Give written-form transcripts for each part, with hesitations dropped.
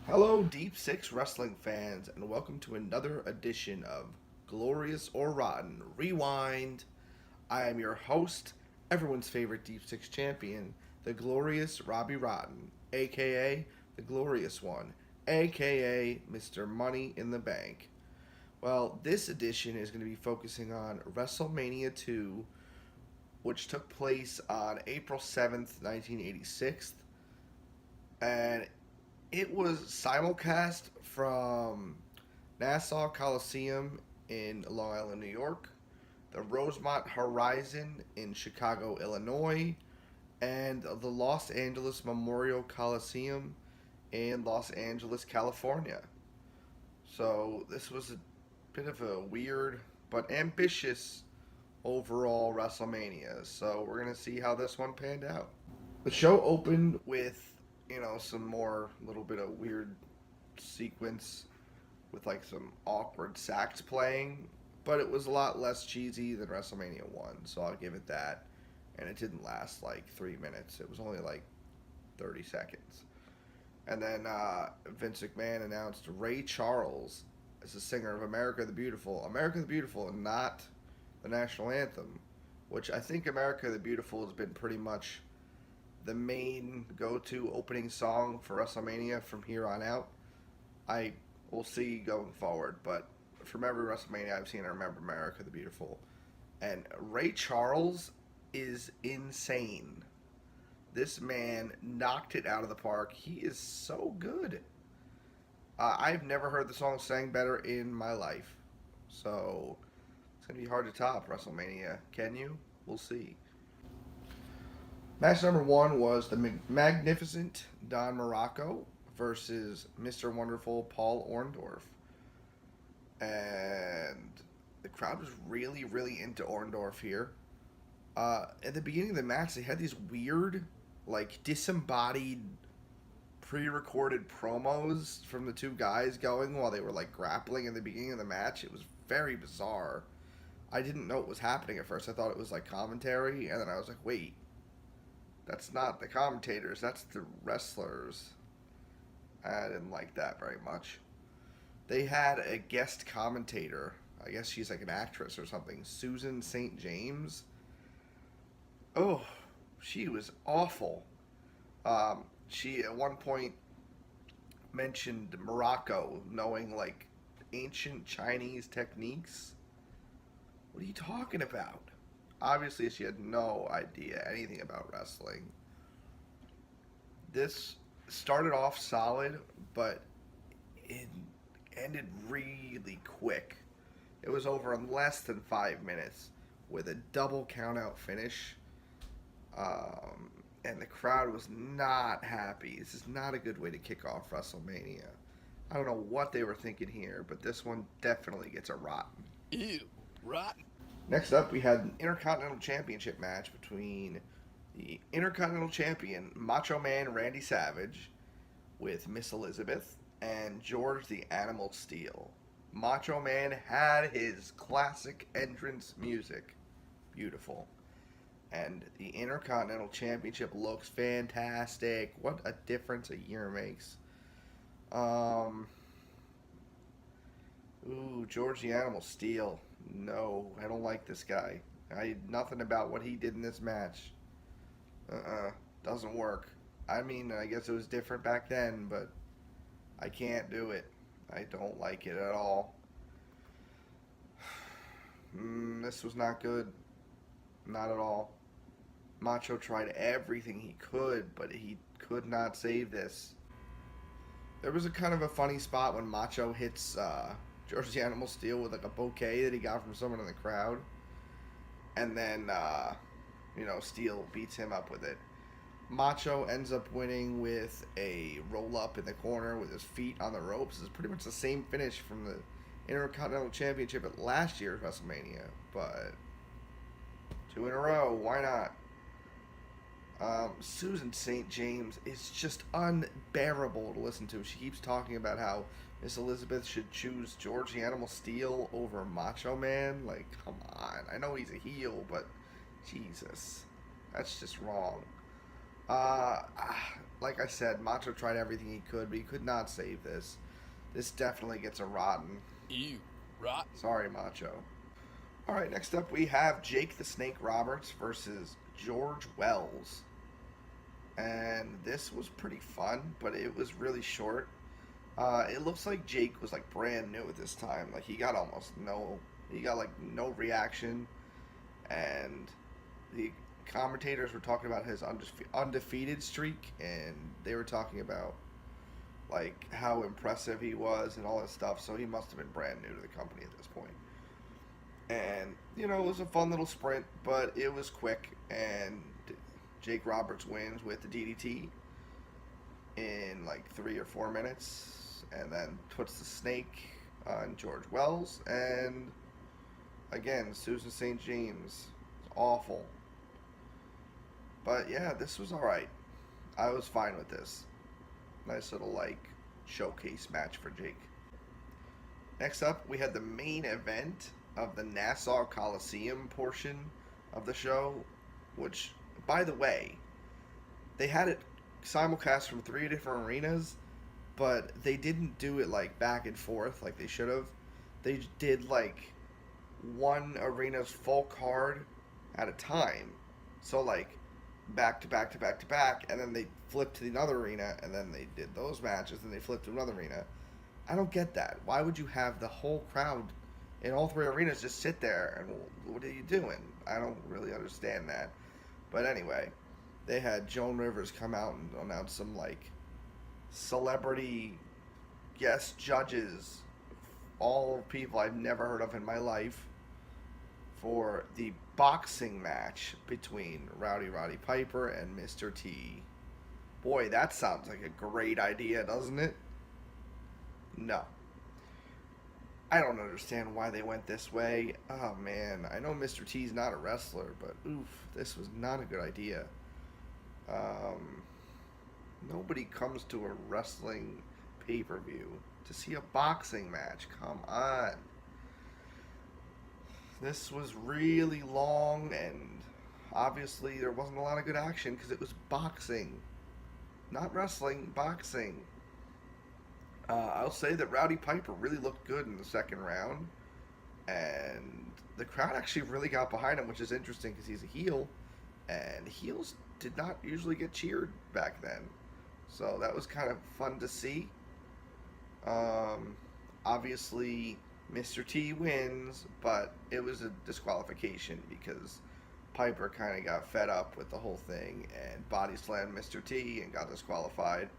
Hello, Deep Six Wrestling fans, and welcome to another edition of Glorious or Rotten Rewind. I am your host, everyone's favorite Deep Six champion, the glorious Robbie Rotten, aka the Glorious One, aka Mr. Money in the Bank. Well, this edition is going to be focusing on Wrestlemania II, which took place on April 7th, 1986, and it was simulcast from Nassau Coliseum in Long Island, New York, the Rosemont Horizon in Chicago, Illinois, and the Los Angeles Memorial Coliseum in Los Angeles, California. So this was a bit of a weird but ambitious overall WrestleMania. So we're gonna see how this one panned out. The show opened with, some more little bit of weird sequence with like some awkward sax playing, but it was a lot less cheesy than WrestleMania 1, so I'll give it that. And it didn't last like 3 minutes, it was only like 30 seconds. And then Vince McMahon announced Ray Charles as the singer of America the Beautiful, and not the national anthem, which I think America the Beautiful has been pretty much the main go-to opening song for WrestleMania from here on out. I will see going forward, but from every WrestleMania I've seen, I remember America the Beautiful. And Ray Charles is insane. This man knocked it out of the park. He is so good. I've never heard the song sang better in my life. So it's going to be hard to top WrestleMania. Can you? We'll see. Match number one was the magnificent Don Morocco versus Mr. Wonderful Paul Orndorff. And the crowd was really, really into Orndorff here. At the beginning of the match, they had these weird, like, disembodied, pre recorded promos from the two guys going while they were, like, grappling in the beginning of the match. It was very bizarre. I didn't know what was happening at first. I thought it was, like, commentary, and then I was like, wait. That's not the commentators, that's the wrestlers. I didn't like that very much. They had a guest commentator. I guess she's like an actress or something. Susan St. James. Oh, she was awful. She at one point mentioned Morocco knowing like ancient Chinese techniques. What are you talking about? Obviously, she had no idea anything about wrestling. This started off solid, but it ended really quick. It was over in less than 5 minutes with a double countout finish. And the crowd was not happy. This is not a good way to kick off WrestleMania. I don't know what they were thinking here, but this one definitely gets a rotten. Ew, rotten. Next up, we had an Intercontinental Championship match between the Intercontinental Champion Macho Man Randy Savage with Miss Elizabeth and George the Animal Steele. Macho Man had his classic entrance music. Beautiful. And the Intercontinental Championship looks fantastic. What a difference a year makes. George the Animal Steele. No, I don't like this guy. Nothing about what he did in this match. Doesn't work. I mean, I guess it was different back then, but I can't do it. I don't like it at all. This was not good. Not at all. Macho tried everything he could, but he could not save this. There was a kind of a funny spot when Macho hits George the Animal Steele with like a bouquet that he got from someone in the crowd. And then, Steele beats him up with it. Macho ends up winning with a roll up in the corner with his feet on the ropes. It's pretty much the same finish from the Intercontinental Championship at last year's WrestleMania, but two in a row, why not? Susan St. James is just unbearable to listen to. She keeps talking about how Miss Elizabeth should choose George the Animal Steele over Macho Man. Like, come on. I know he's a heel, but Jesus. That's just wrong. like I said, Macho tried everything he could, but he could not save this. This definitely gets a rotten. Ew, rotten. Sorry, Macho. All right, next up we have Jake the Snake Roberts versus George Wells. And this was pretty fun, but it was really short. It looks like Jake was like brand new at this time. Like he got like no reaction, and the commentators were talking about his undefeated streak, and they were talking about like how impressive he was and all this stuff. So he must have been brand new to the company at this point. And it was a fun little sprint, but it was quick, and Jake Roberts wins with the DDT in like 3 or 4 minutes, and then puts the snake on George Wells, and again, Susan St. James. It's awful. But yeah, this was alright. I was fine with this. Nice little like showcase match for Jake. Next up, we had the main event of the Nassau Coliseum portion of the show, which, by the way, they had it simulcast from 3 different arenas, but they didn't do it like back and forth like they should have. They did like one arena's full card at a time. So like back to back to back to back, and then they flipped to another arena, and then they did those matches, and they flipped to another arena. I don't get that. Why would you have the whole crowd in all 3 arenas just sit there, and what are you doing? I don't really understand that. But anyway, they had Joan Rivers come out and announce some like celebrity guest judges, all people I've never heard of in my life, for the boxing match between Roddy Piper and Mr. T. Boy, that sounds like a great idea, doesn't it? No. I don't understand why they went this way. Oh man, I know Mr. T's not a wrestler, but oof, this was not a good idea. Nobody comes to a wrestling pay-per-view to see a boxing match. Come on. This was really long, and obviously there wasn't a lot of good action because it was boxing. Not wrestling, boxing. I'll say that Rowdy Piper really looked good in the second round, and the crowd actually really got behind him, which is interesting because he's a heel, and heels did not usually get cheered back then. So that was kind of fun to see. Obviously, Mr. T wins, but it was a disqualification because Piper kind of got fed up with the whole thing and body slammed Mr. T and got disqualified.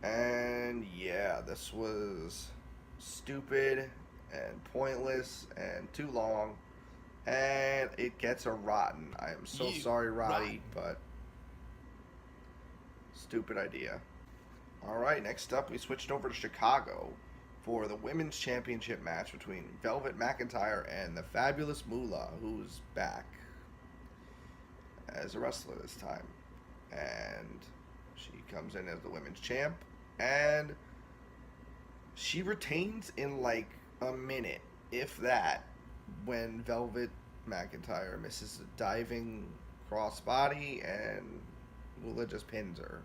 And yeah, this was stupid and pointless and too long, and it gets a rotten. I am so sorry, Roddy, but stupid idea. Alright, next up we switched over to Chicago for the Women's Championship match between Velvet McIntyre and the Fabulous Moolah, who's back as a wrestler this time. And she comes in as the women's champ, and she retains in like a minute, if that, when Velvet McIntyre misses a diving crossbody and Moolah just pins her.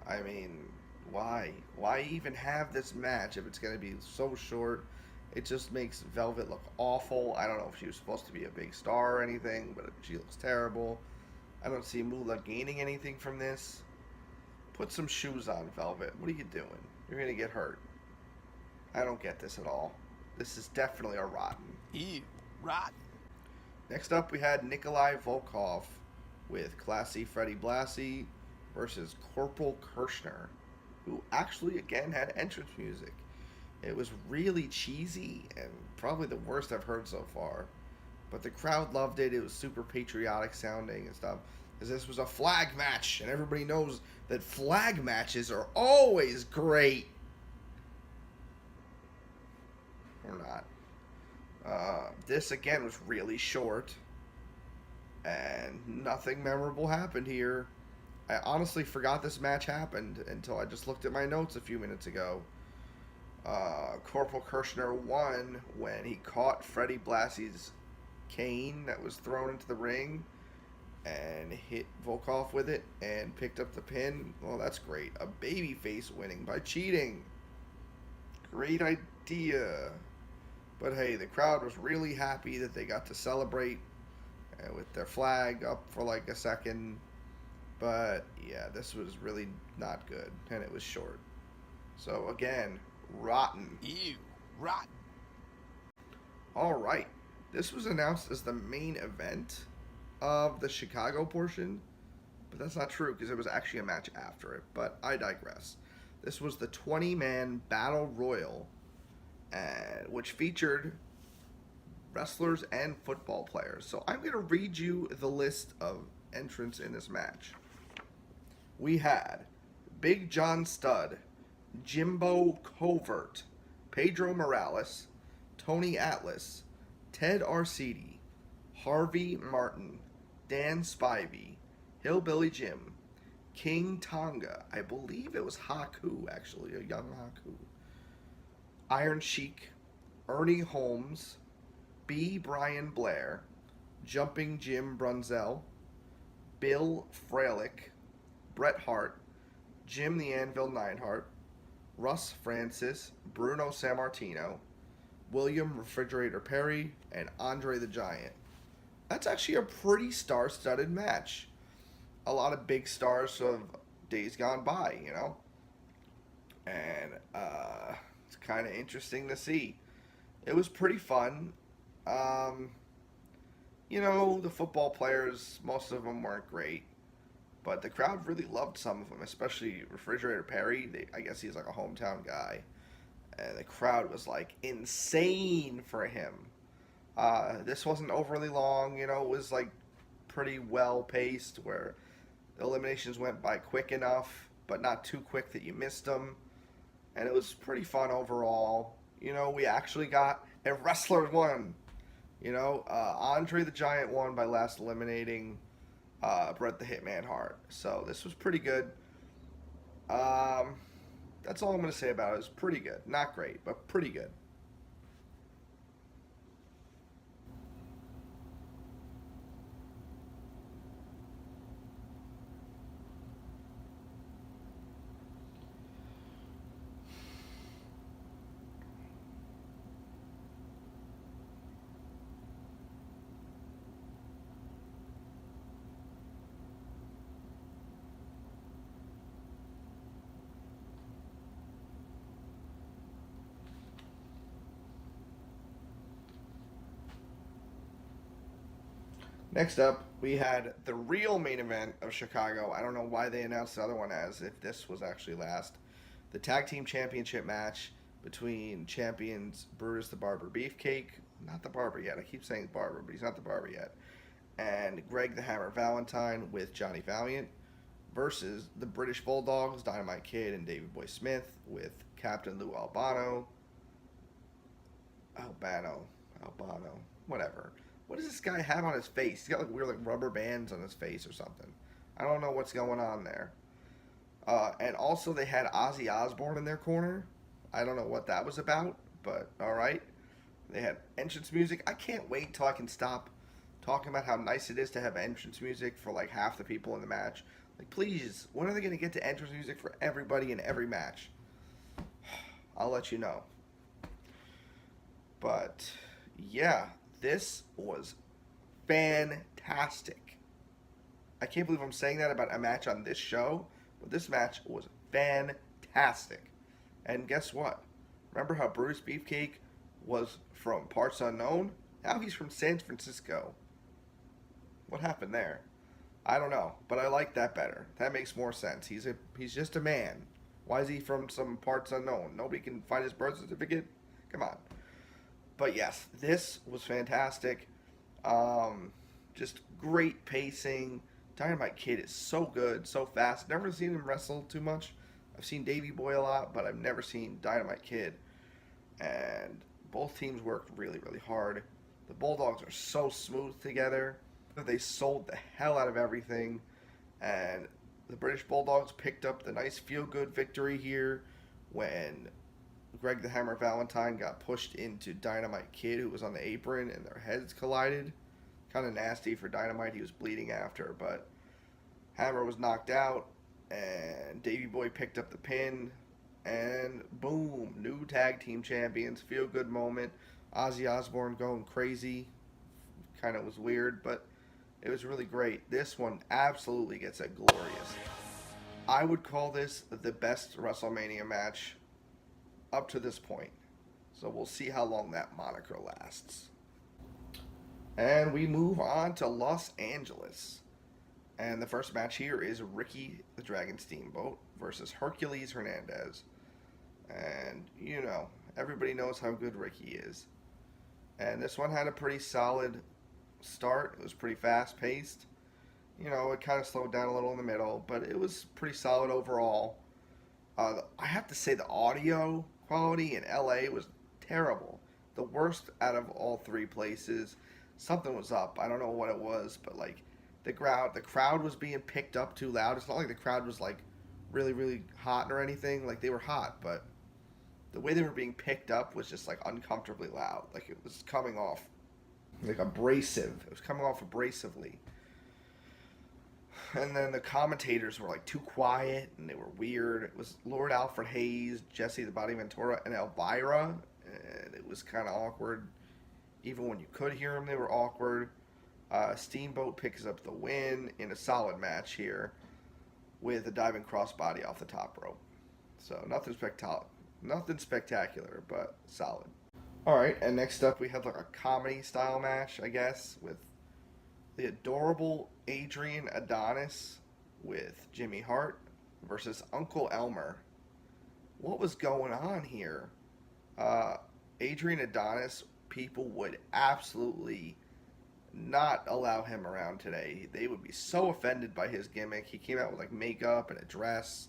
I mean, why? Why even have this match if it's going to be so short? It just makes Velvet look awful. I don't know if she was supposed to be a big star or anything, but she looks terrible. I don't see Moolah gaining anything from this. Put some shoes on, Velvet. What are you doing? You're going to get hurt. I don't get this at all. This is definitely a rotten. Ew, rotten. Next up, we had Nikolai Volkov with Classy Freddie Blassie versus Corporal Kirshner, who actually, again, had entrance music. It was really cheesy and probably the worst I've heard so far. But the crowd loved it. It was super patriotic sounding and stuff. Because this was a flag match, and everybody knows that flag matches are always great. Or not. This, again, was really short. And nothing memorable happened here. I honestly forgot this match happened until I just looked at my notes a few minutes ago. Corporal Kirshner won when he caught Freddie Blassie's cane that was thrown into the ring, and hit Volkov with it and picked up the pin. Well, that's great. A babyface winning by cheating. Great idea. But hey, the crowd was really happy that they got to celebrate with their flag up for like a second. But yeah, this was really not good, and it was short. So again, rotten. Ew. Rotten. All right, this was announced as the main event of the Chicago portion, but that's not true because it was actually a match after it. But I digress. This was the 20-man battle royal, which featured wrestlers and football players. So I'm going to read you the list of entrants in this match. We had Big John Studd, Jimbo Covert, Pedro Morales, Tony Atlas, Ted Arcidi, Harvey Martin, Dan Spivey, Hillbilly Jim, King Tonga, I believe it was Haku actually, a young Haku, Iron Sheik, Ernie Holmes, B. Brian Blair, Jumping Jim Brunzell, Bill Fralick, Bret Hart, Jim the Anvil Neidhart, Russ Francis, Bruno Sammartino, William Refrigerator Perry, and Andre the Giant. That's actually a pretty star-studded match. A lot of big stars of days gone by, you know? And it's kind of interesting to see. It was pretty fun. The football players, most of them weren't great. But the crowd really loved some of them, especially Refrigerator Perry. I guess he's like a hometown guy. And the crowd was like insane for him. This wasn't overly long, it was like pretty well paced where the eliminations went by quick enough, but not too quick that you missed them. And it was pretty fun overall. We actually got a wrestler won. Andre the Giant won by last eliminating Bret the Hitman Hart. So this was pretty good. That's all I'm going to say about it. It was pretty good. Not great, but pretty good. Next up, we had the real main event of Chicago. I don't know why they announced the other one as if this was actually last. The Tag Team Championship match between champions Brutus the Barber Beefcake, not the Barber yet. I keep saying Barber, but he's not the Barber yet. And Greg the Hammer Valentine with Johnny Valiant versus the British Bulldogs, Dynamite Kid and Davey Boy Smith with Captain Lou Albano, whatever. What does this guy have on his face? He's got like weird like rubber bands on his face or something. I don't know what's going on there. And also they had Ozzy Osbourne in their corner. I don't know what that was about, but all right. They had entrance music. I can't wait till I can stop talking about how nice it is to have entrance music for like half the people in the match. Like, please, when are they going to get to entrance music for everybody in every match? I'll let you know. But yeah, this was fantastic. I can't believe I'm saying that about a match on this show, but this match was fantastic. And guess what? Remember how Brutus Beefcake was from parts unknown? Now he's from San Francisco. What happened there? I don't know, but I like that better. That makes more sense. He's just a man. Why is he from some parts unknown? Nobody can find his birth certificate? Come on. But yes, this was fantastic. Just great pacing. Dynamite Kid is so good, so fast. Never seen him wrestle too much. I've seen Davey Boy a lot, but I've never seen Dynamite Kid. And both teams worked really, really hard. The Bulldogs are so smooth together. They sold the hell out of everything. And the British Bulldogs picked up the nice feel-good victory here when Greg the Hammer Valentine got pushed into Dynamite Kid, who was on the apron, and their heads collided. Kind of nasty for Dynamite. He was bleeding after, but Hammer was knocked out, and Davey Boy picked up the pin, and boom, new tag team champions. Feel good moment. Ozzy Osbourne going crazy. Kind of was weird, but it was really great. This one absolutely gets a glorious. I would call this the best WrestleMania match up to this point. So we'll see how long that moniker lasts. And we move on to Los Angeles. And the first match here is Ricky the Dragon Steamboat versus Hercules Hernandez. And, you know, everybody knows how good Ricky is. And this one had a pretty solid start. It was pretty fast-paced. You know, it kind of slowed down a little in the middle, but it was pretty solid overall. I have to say the audio quality in LA was terrible. The worst out of all three places. Something was up. I don't know what it was, but like the crowd was being picked up too loud. It's not like the crowd was like really, really hot or anything. Like they were hot, but the way they were being picked up was just like uncomfortably loud. Like it was coming off like abrasive. It was coming off abrasively. And then the commentators were like too quiet and they were weird. It was Lord Alfred Hayes, Jesse the Body Ventura, and Elvira. And it was kind of awkward. Even when you could hear them, they were awkward. Steamboat picks up the win in a solid match here with a diving crossbody off the top rope. So nothing spectacular, but solid. All right, and next up we have like a comedy style match, I guess, with the adorable Adrian Adonis with Jimmy Hart versus Uncle Elmer. What was going on here? Adrian Adonis, people would absolutely not allow him around today. They would be so offended by his gimmick. He came out with like makeup and a dress.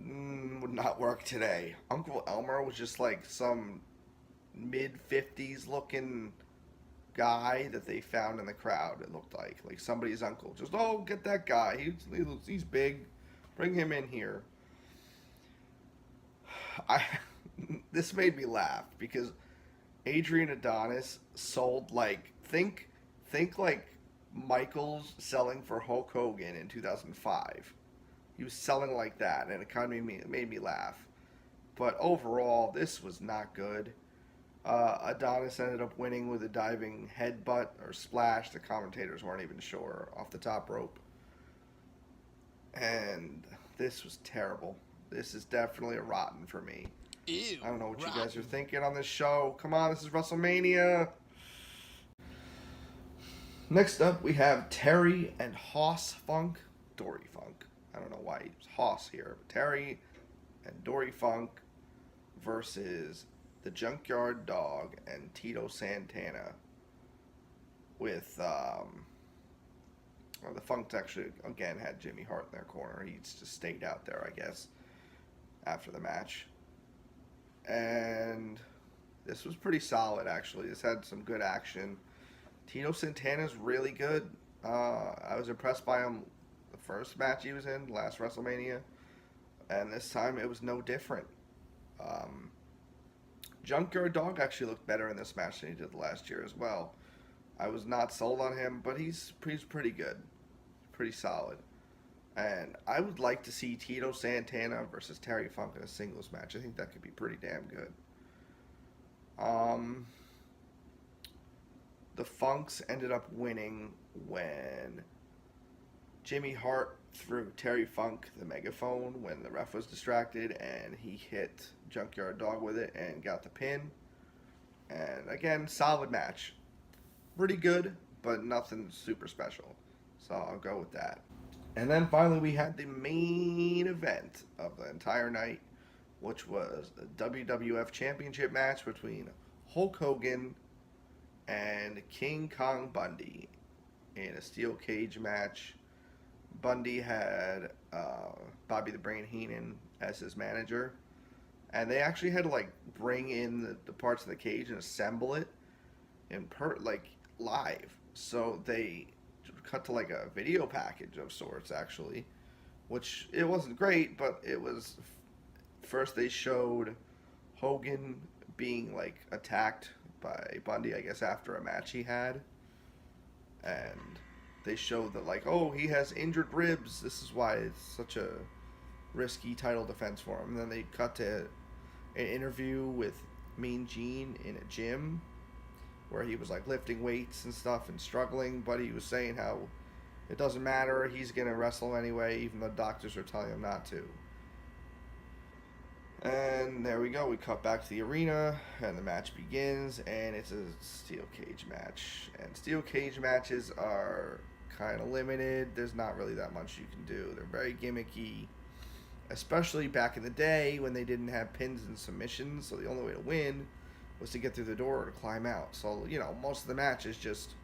Would not work today. Uncle Elmer was just like some mid-50s looking guy that they found in the crowd. It looked like somebody's uncle. Just, oh, get that guy. He's big. Bring him in here. This made me laugh because Adrian Adonis sold like think like Michaels selling for Hulk Hogan in 2005. He was selling like that, and it kind of made me laugh. But overall, this was not good. Adonis ended up winning with a diving headbutt or splash. The commentators weren't even sure, off the top rope. And this was terrible. This is definitely a rotten for me. Ew, I don't know what rotten. you guys are thinking on this show. Come on, this is WrestleMania. Next up, we have Terry and Hoss Funk. Dory Funk. I don't know why he was Hoss here. But Terry and Dory Funk versus the Junkyard Dog and Tito Santana. With, the Funks actually, again, had Jimmy Hart in their corner. He just stayed out there, I guess, after the match. And this was pretty solid, actually. This had some good action. Tito Santana's really good. I was impressed by him the first match he was in, last WrestleMania. And this time it was no different. Junkyard Dog actually looked better in this match than he did last year as well. I was not sold on him, but he's pretty good. Pretty solid. And I would like to see Tito Santana versus Terry Funk in a singles match. I think that could be pretty damn good. The Funks ended up winning when Jimmy Hart threw Terry Funk the megaphone when the ref was distracted, and he hit Junkyard Dog with it and got the pin. And again, solid match. Pretty good, but nothing super special. So I'll go with that. And then finally we had the main event of the entire night, which was a WWF Championship match between Hulk Hogan and King Kong Bundy in a steel cage match. Bundy had Bobby the Brain Heenan as his manager, and they actually had to like bring in the parts of the cage and assemble it live. So they cut to like a video package of sorts, actually, which it wasn't great, but it was. First they showed Hogan being like attacked by Bundy, I guess, after a match he had, and they show that, like, oh, he has injured ribs. This is why it's such a risky title defense for him. And then they cut to an interview with Mean Gene in a gym where he was, like, lifting weights and stuff and struggling, but he was saying how it doesn't matter, he's going to wrestle anyway, even though doctors are telling him not to. And there we go. We cut back to the arena, and the match begins, and it's a steel cage match. And steel cage matches are kind of limited. There's not really that much you can do. They're very gimmicky, especially back in the day when they didn't have pins and submissions, so the only way to win was to get through the door or to climb out. So, you know, most of the match is just,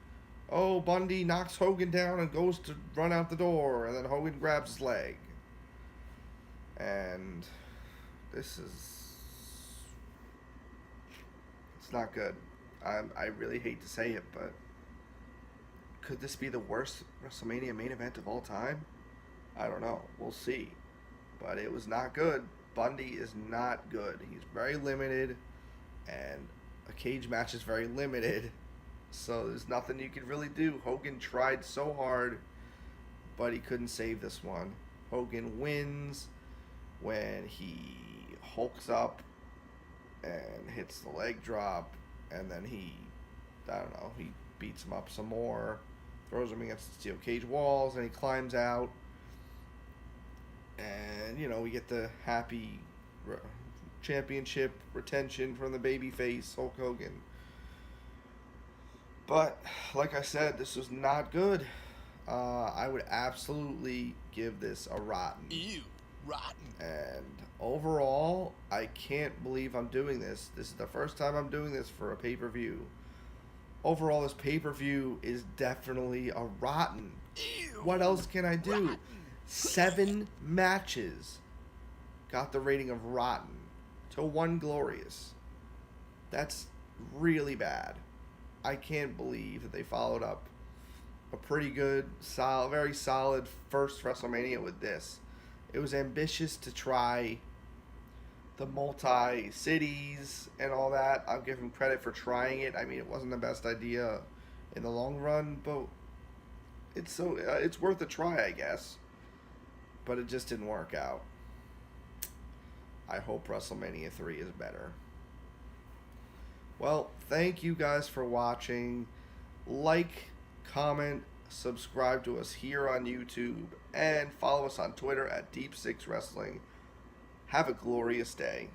oh, Bundy knocks Hogan down and goes to run out the door, and then Hogan grabs his leg. And this is, it's not good. I really hate to say it, but could this be the worst WrestleMania main event of all time? I don't know. We'll see. But it was not good. Bundy is not good. He's very limited, and a cage match is very limited, so there's nothing you can really do. Hogan tried so hard, but he couldn't save this one. Hogan wins when he hulks up and hits the leg drop, and then he beats him up some more, throws him against the steel cage walls, and he climbs out. And, you know, we get the happy championship retention from the babyface Hulk Hogan. But, like I said, this was not good. I would absolutely give this a rotten. Ew, rotten. And overall, I can't believe I'm doing this. This is the first time I'm doing this for a pay-per-view. Overall, this pay-per-view is definitely a rotten. Ew, What else can I do? rotten. 7 matches got the rating of rotten to 1 glorious. That's really bad. I can't believe that they followed up a pretty good, very solid first WrestleMania with this. It was ambitious to try the multi-cities and all that. I'll give them credit for trying it. I mean, it wasn't the best idea in the long run, but it's worth a try, I guess. But it just didn't work out. I hope WrestleMania 3 is better. Well, thank you guys for watching. Like, comment, subscribe to us here on YouTube, and follow us on Twitter at Deep Six Wrestling. Have a glorious day.